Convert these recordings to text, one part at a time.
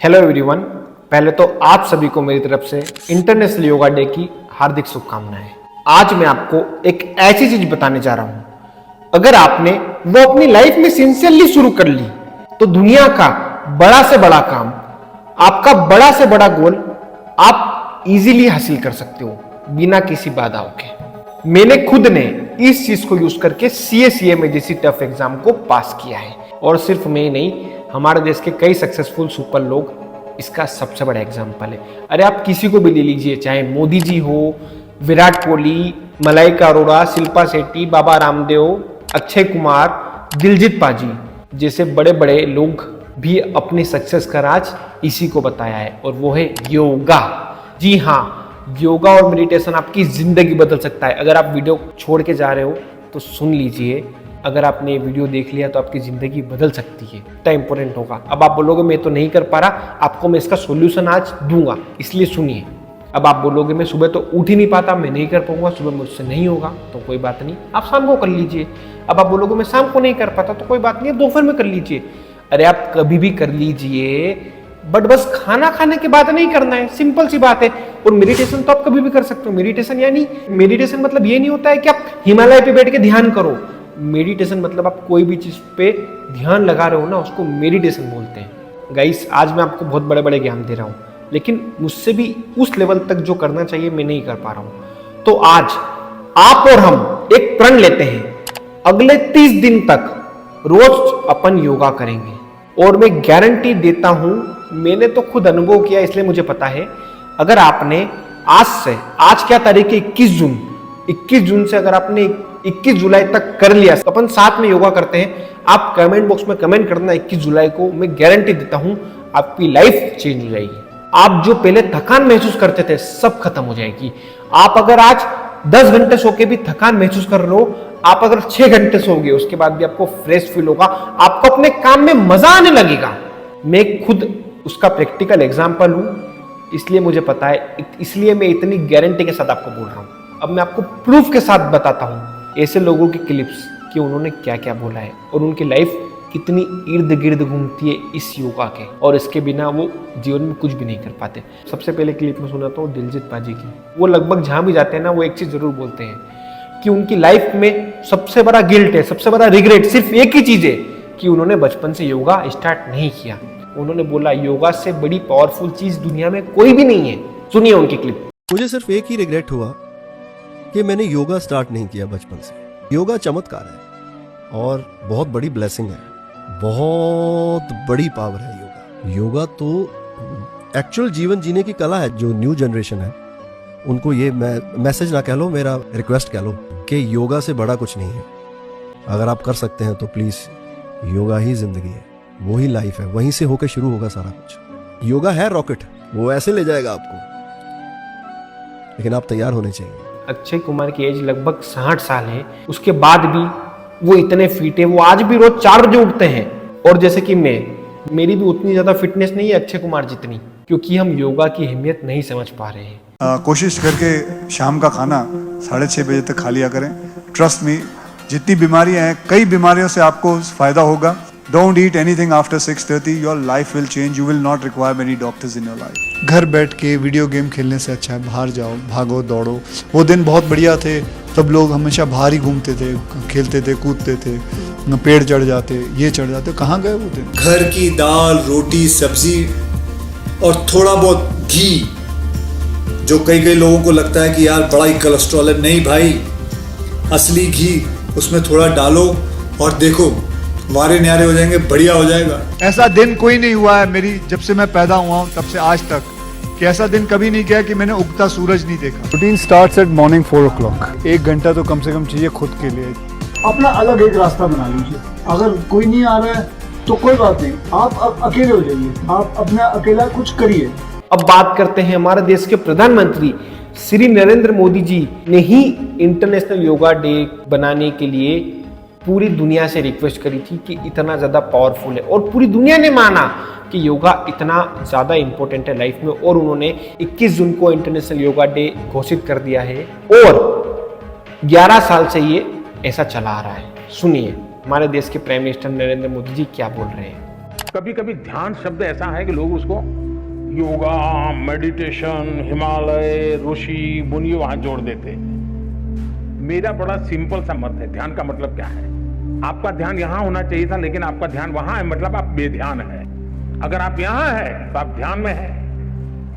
Hello everyone, पहले तो आप सभी को मेरी तरफ से इंटरनेशनल योगा डे की हार्दिक शुभकामनाएं। आज मैं आपको एक ऐसी चीज बताने जा रहा हूं, अगर आपने वो अपनी लाइफ में सिंसियरली शुरू कर ली तो दुनिया का बड़ा से बड़ा काम, आपका बड़ा से बड़ा गोल आप इजीली हासिल कर सकते हो बिना किसी बाधाओं के। मैंने खुद ने इस चीज को यूज करके सीए में जैसी टफ एग्जाम को पास किया है, और सिर्फ मैं ही नहीं, हमारे देश के कई सक्सेसफुल सुपर लोग इसका सबसे बड़ा एग्जाम्पल है। अरे आप किसी को भी ले लीजिए, चाहे मोदी जी हो, विराट कोहली, मलाइका अरोड़ा, शिल्पा शेट्टी, बाबा रामदेव, अक्षय कुमार, दिलजीत पाजी जैसे बड़े बड़े लोग भी अपनी सक्सेस का राज इसी को बताया है, और वो है योगा। जी हाँ, योगा और मेडिटेशन आपकी जिंदगी बदल सकता है। अगर आप वीडियो छोड़ के जा रहे हो तो सुन लीजिए, अगर आपने ये वीडियो देख लिया तो आपकी ज़िंदगी बदल सकती है। इतना इंपॉर्टेंट होगा। अब आप बोलोगे मैं तो नहीं कर पा रहा, आपको मैं इसका सॉल्यूशन आज दूंगा, इसलिए सुनिए। अब आप बोलोगे मैं सुबह तो उठ ही नहीं पाता, मैं नहीं कर पाऊंगा, सुबह मुझसे नहीं होगा, तो कोई बात नहीं, आप शाम को कर लीजिए। अब आप बोलोगे मैं शाम को नहीं कर पाता, तो कोई बात नहीं, दोपहर में कर लीजिए। अरे आप कभी भी कर लीजिए, बट बस खाना खाने के बाद नहीं करना है, सिंपल सी बात है। और मेडिटेशन तो आप कभी भी कर सकते हो। मेडिटेशन मतलब ये नहीं होता है कि आप हिमालय पे बैठ के ध्यान करो। मेडिटेशन मतलब आप कोई भी चीज पे ध्यान लगा रहे हो ना, उसको मेडिटेशन बोलते हैं। गाइस, आज मैं आपको बहुत बड़े बड़े ज्ञान दे रहा हूं, लेकिन मुझसे भी उस लेवल तक जो करना चाहिए मैं नहीं कर पा रहा हूं। तो आज आप और हम एक प्रण लेते हैं, अगले 30 दिन तक रोज अपन योगा करेंगे। और मैं गारंटी देता हूं, मैंने तो खुद अनुभव किया, इसलिए मुझे पता है। अगर आपने आज क्या तारीख है, 21 जून से अगर आपने 21 जुलाई तक कर लिया, अपन साथ में योगा करते हैं, आप कमेंट बॉक्स में कमेंट करना 21 जुलाई को, मैं गारंटी देता हूं आपकी लाइफ चेंज हो जाएगी। आप जो पहले थकान महसूस करते थे सब खत्म हो जाएगी। आप अगर आज 10 घंटे सो के भी थकान महसूस कर रहे हो, आप अगर 6 घंटे सोओगे उसके बाद भी आपको फ्रेश फील होगा, आपको अपने काम में मजा आने लगेगा। मैं खुद उसका प्रैक्टिकल एग्जाम्पल हूं, इसलिए मुझे पता है, इसलिए मैं इतनी गारंटी के साथ आपको बोल रहा हूं। अब मैं आपको प्रूफ के साथ बताता हूं ऐसे लोगों की क्लिप्स कि उन्होंने क्या क्या बोला है और उनकी लाइफ कितनी इर्द गिर्द घूमती है इस योगा के, और इसके बिना वो जीवन में कुछ भी नहीं कर पाते। सबसे पहले क्लिप में सुनाता हूँ दिलजीत पाजी की। वो लगभग जहां भी जाते हैं ना, वो एक चीज जरूर बोलते हैं कि उनकी लाइफ में सबसे बड़ा गिल्ट है, सबसे बड़ा रिग्रेट सिर्फ एक ही चीज है कि उन्होंने बचपन से योगा स्टार्ट नहीं किया। उन्होंने बोला योगा से बड़ी पावरफुल चीज दुनिया में कोई भी नहीं है। सुनिए उनकी क्लिप। मुझे सिर्फ एक ही रिग्रेट हुआ कि मैंने योगा स्टार्ट नहीं किया बचपन से। योगा चमत्कार है और बहुत बड़ी ब्लेसिंग है, बहुत बड़ी पावर है योगा तो एक्चुअल जीवन जीने की कला है। जो न्यू जनरेशन है उनको ये मैसेज ना कह लो, मेरा रिक्वेस्ट कह लो कि योगा से बड़ा कुछ नहीं है। अगर आप कर सकते हैं तो प्लीज, योगा ही जिंदगी है, वो ही लाइफ है, वहीं से होकर शुरू होगा सारा कुछ। योगा है रॉकेट, वो ऐसे ले जाएगा आपको, लेकिन आप तैयार होने चाहिए। अक्षय कुमार की एज लगभग 60 साल है, उसके बाद भी वो इतने फिट है। वो आज भी रोज 4 बजे उठते हैं, और जैसे कि मेरी भी उतनी ज्यादा फिटनेस नहीं है अक्षय कुमार जितनी, क्योंकि हम योगा की अहमियत नहीं समझ पा रहे हैं। कोशिश करके शाम का खाना 6:30 बजे तक खा लिया करें। ट्रस्ट मी, जितनी बीमारियां हैं, कई बीमारियों से आपको फायदा होगा। Don't eat anything after 6:30. Your life will change. You will not require many doctors in your life. घर बैठ के वीडियो गेम खेलने से अच्छा है बाहर जाओ, भागो दौड़ो। वो दिन बहुत बढ़िया थे, तब लोग हमेशा बाहर ही घूमते थे, खेलते थे, कूदते थे, पेड़ चढ़ जाते, ये चढ़ जाते। कहाँ गए वो दिन? घर की दाल, रोटी, सब्जी और थोड़ा बहुत घी, जो कई लोगों को लगता है कि यार बड़ा ही कोलेस्ट्रॉल है। नहीं भाई, असली घी, उसमें थोड़ा डालो और देखो, वारे न्यारे हो जाएंगे, बढ़िया हो जाएगा। ऐसा दिन कोई नहीं हुआ है मेरी जब से मैं पैदा हुआ हूँ तब से आज तक कि ऐसा दिन कभी नहीं गया कि मैंने उगता सूरज नहीं देखा। Routine starts at morning 4 o'clock। 1 घंटा तो कम से कम चाहिए खुद के लिए। अपना अलग एक रास्ता बना लीजिए। अगर कोई नहीं आ रहा है तो कोई बात नहीं, आप अब अकेले हो जाइए, आप अपना अकेला कुछ करिए। अब बात करते हैं हमारे देश के प्रधानमंत्री श्री नरेंद्र मोदी जी ने ही इंटरनेशनल योगा डे बनाने के लिए पूरी दुनिया से रिक्वेस्ट करी थी कि इतना ज़्यादा पावरफुल है, और पूरी दुनिया ने माना कि योगा इतना ज़्यादा इंपॉर्टेंट है लाइफ में, और उन्होंने 21 जून को इंटरनेशनल योगा डे घोषित कर दिया है, और 11 साल से ये ऐसा चला आ रहा है। सुनिए हमारे देश के प्राइम मिनिस्टर नरेंद्र मोदी जी क्या बोल रहे हैं। कभी कभी ध्यान शब्द ऐसा है कि लोग उसको योगा, मेडिटेशन, हिमालय, ऋषि मुनि वहां जोड़ देते हैं। मेरा बड़ा सिंपल सा मत है, ध्यान का मतलब क्या है? आपका ध्यान यहां होना चाहिए था, लेकिन आपका ध्यान वहां है, मतलब आप बेध्यान है। अगर आप यहां है तो आप ध्यान में है,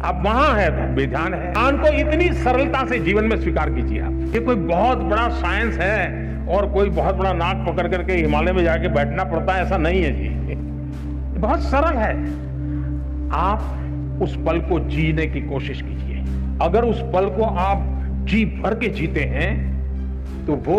आप वहां है तो बेध्यान है। ध्यान को इतनी सरलता से जीवन में स्वीकार कीजिए आप। ये कोई बहुत बड़ा साइंस है और कोई बहुत बड़ा नाक पकड़ करके हिमालय में जाके बैठना पड़ता है, ऐसा नहीं है जी। बहुत सरल है। आप उस पल को जीने की कोशिश कीजिए। अगर उस पल को आप जी भर के जीते हैं तो वो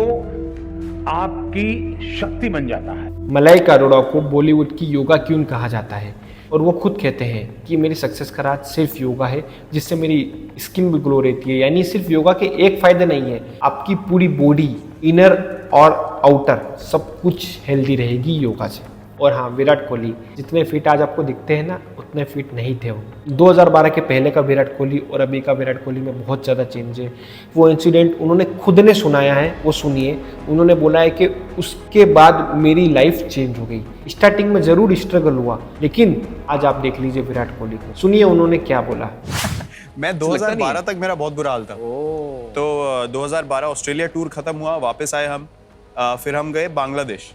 आपकी शक्ति बन जाता है। मलाइका अरोड़ा को बॉलीवुड की योगा क्वीन कहा जाता है और वो खुद कहते हैं कि मेरी सक्सेस का राज सिर्फ योगा है, जिससे मेरी स्किन भी ग्लो रहती है। यानी सिर्फ योगा के एक फायदे नहीं है, आपकी पूरी बॉडी, इनर और आउटर सब कुछ हेल्दी रहेगी योगा से। और हाँ, विराट कोहली जितने फिट आज आपको दिखते हैं ना, उतने फिट नहीं थे वो। 2012 के पहले का विराट कोहली और अभी का विराट कोहली में बहुत ज़्यादा चेंज है। वो इंसिडेंट उन्होंने खुद ने सुनाया है, वो सुनिए। उन्होंने बोला है कि उसके बाद मेरी लाइफ चेंज हो गई। स्टार्टिंग में ज़रूर स्ट्रगल हुआ, लेकिन आज आप देख लीजिए विराट कोहली को, सुनिए उन्होंने क्या बोला। मैं 2012 तक मेरा बहुत बुरा हाल था। तो 2012 ऑस्ट्रेलिया टूर खत्म हुआ, वापस आए हम। फिर हम गए बांग्लादेश,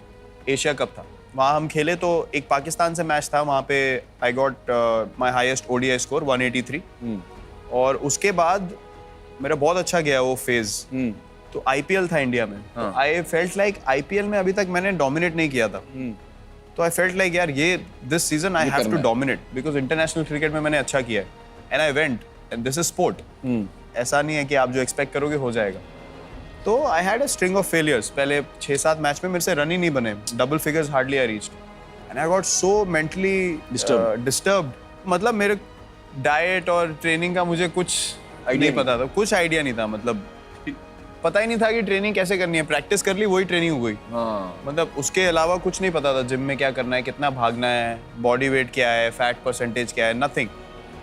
एशिया कप था वहाँ हम खेले। तो एक पाकिस्तान से मैच था, वहाँ पे I got my highest ODI score 183। और उसके बाद मेरा बहुत अच्छा गया वो फेज। तो आईपीएल था इंडिया में। तो आई फेल्ट लाइक आईपीएल में अभी तक मैंने डोमिनेट नहीं किया था। तो आई फेल्ट लाइक यार ये this season I have to dominate, because international cricket में मैंने अच्छा किया है। And I went, and this is sport. ऐसा नहीं है कि आप जो एक्सपेक्ट करोगे हो जाएगा। तो I had a string of failures. पहले 6-7 मैच में मेरे से रन ही नहीं बने, double figures hardly I reached, and I got so mentally disturbed. मतलब मेरे डाइट और ट्रेनिंग का मुझे कुछ नहीं पता था, कुछ आइडिया नहीं था। मतलब पता ही नहीं था कि ट्रेनिंग कैसे करनी है। प्रैक्टिस कर ली, वही ट्रेनिंग हो गई। मतलब उसके अलावा कुछ नहीं पता था। जिम में क्या करना है, कितना भागना है, बॉडी वेट क्या है, फैट परसेंटेज क्या है, नथिंग।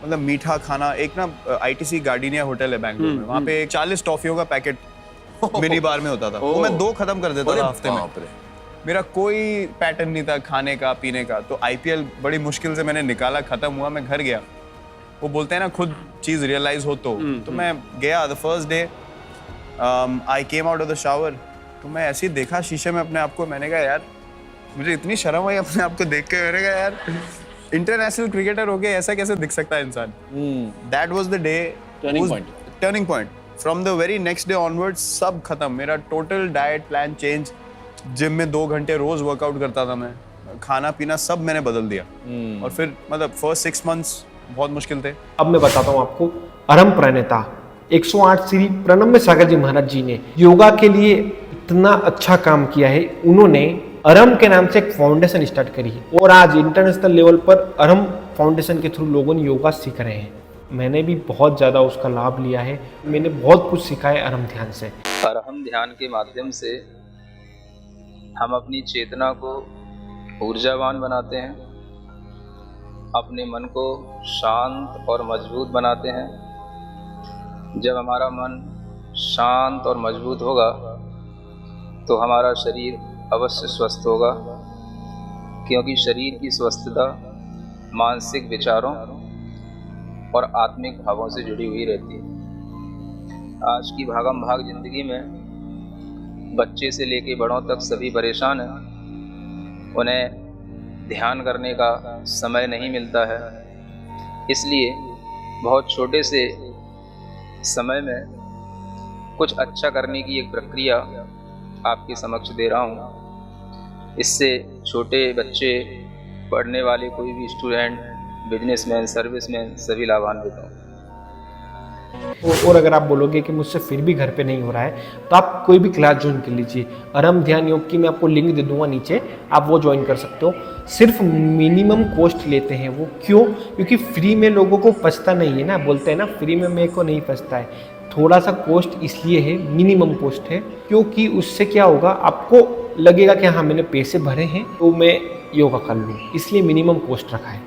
मतलब मीठा खाना। एक ना आईटीसी गार्डिनिया होटल है बैंगलोर में, वहाँ पे 40 टॉफियों का पैकेट मिनी बार में होता था। वो मैं 2 खत्म कर देता था हफ्ते में। मेरा कोई पैटर्न नहीं था खाने का पीने का। तो आईपीएल बड़ी मुश्किल से मैंने निकाला, खत्म हुआ, मैं घर गया। वो बोलते हैं ना खुद चीज रियलाइज हो तो मैं गया। The first day I came out of the shower. तो मैं ऐसे ही देखा शीशे में अपने आप को। मैंने कहा यार, मुझे इतनी शर्म आई अपने आप को देख के। मैंने कहा यार, इंटरनेशनल क्रिकेटर हो गए ऐसा कैसे दिख सकता है इंसान। That was the day, turning point. From the very next day onwards सब खत्म। मेरा total diet plan change. Gym में 2 घंटे रोज वर्कआउट करता था मैं। खाना पीना सब मैंने बदल दिया। और फिर मतलब फर्स्ट 6 मंथ्स बहुत मुश्किल थे। अब मैं बताता हूँ आपको। अरम प्रणेता 108 श्री प्रणम्य सागर जी महाराज जी ने योगा के लिए इतना अच्छा काम किया है। उन्होंने अरम के नाम से एक फाउंडेशन स्टार्ट करी है और आज इंटरनेशनल लेवल पर अरम फाउंडेशन के थ्रू लोगों ने योगा सीख रहे हैं। मैंने भी बहुत ज़्यादा उसका लाभ लिया है। मैंने बहुत कुछ सीखा है अरम ध्यान से। अरहम ध्यान के माध्यम से हम अपनी चेतना को ऊर्जावान बनाते हैं, अपने मन को शांत और मजबूत बनाते हैं। जब हमारा मन शांत और मजबूत होगा तो हमारा शरीर अवश्य स्वस्थ होगा, क्योंकि शरीर की स्वस्थता मानसिक विचारों और आत्मिक भावों से जुड़ी हुई रहती है। आज की भागम भाग जिंदगी में बच्चे से लेके बड़ों तक सभी परेशान हैं। उन्हें ध्यान करने का समय नहीं मिलता है। इसलिए बहुत छोटे से समय में कुछ अच्छा करने की एक प्रक्रिया आपके समक्ष दे रहा हूँ। इससे छोटे बच्चे, पढ़ने वाले कोई भी स्टूडेंट, बिजनेसमैन, सर्विसमैन सभी लाभान्वित हों। और अगर आप बोलोगे कि मुझसे फिर भी घर पे नहीं हो रहा है तो आप कोई भी क्लास ज्वाइन कर लीजिए। अरम ध्यान योग की मैं आपको लिंक दे दूंगा नीचे, आप वो ज्वाइन कर सकते हो। सिर्फ मिनिमम कॉस्ट लेते हैं वो। क्यों? क्योंकि फ्री में लोगों को पछता नहीं है ना। बोलते हैं ना फ्री में मेरे को नहीं पछता है। थोड़ा सा कॉस्ट इसलिए है, मिनिमम कॉस्ट है, क्योंकि उससे क्या होगा, आपको लगेगा कि हाँ मैंने पैसे भरे हैं तो मैं योगा कर लूँ, इसलिए मिनिमम कॉस्ट रखा है।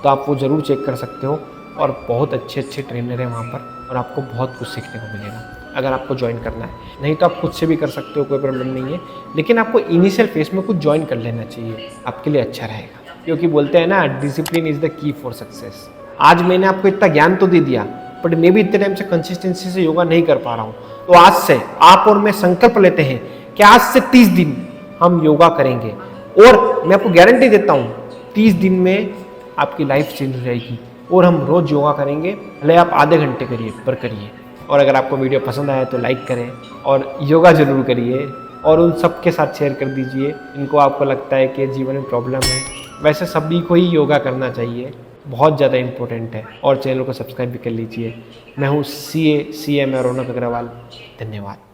तो आप वो ज़रूर चेक कर सकते हो। और बहुत अच्छे अच्छे ट्रेनर हैं वहाँ पर और आपको बहुत कुछ सीखने को मिलेगा अगर आपको ज्वाइन करना है। नहीं तो आप खुद से भी कर सकते हो, कोई प्रॉब्लम नहीं है। लेकिन आपको इनिशियल फेज में कुछ ज्वाइन कर लेना चाहिए, आपके लिए अच्छा रहेगा। क्योंकि बोलते हैं ना, discipline is the key for success. आज मैंने आपको इतना ज्ञान तो दे दिया, बट मैं भी इतने टाइम से कंसिस्टेंसी से योगा नहीं कर पा रहा हूँ। तो आज से आप और मैं संकल्प लेते हैं कि आज से 30 दिन हम योगा करेंगे, और मैं आपको गारंटी देता हूँ 30 दिन में आपकी लाइफ चेंज हो जाएगी। और हम रोज योगा करेंगे, भले आप आधे घंटे करिए पर करिए। और अगर आपको वीडियो पसंद आया तो लाइक करें और योगा जरूर करिए, और उन सब के साथ शेयर कर दीजिए इनको आपको लगता है कि जीवन में प्रॉब्लम है। वैसे सभी को ही योगा करना चाहिए, बहुत ज़्यादा इम्पोर्टेंट है। और चैनल को सब्सक्राइब भी कर लीजिए। मैं हूँ CA रौनक अग्रवाल। धन्यवाद।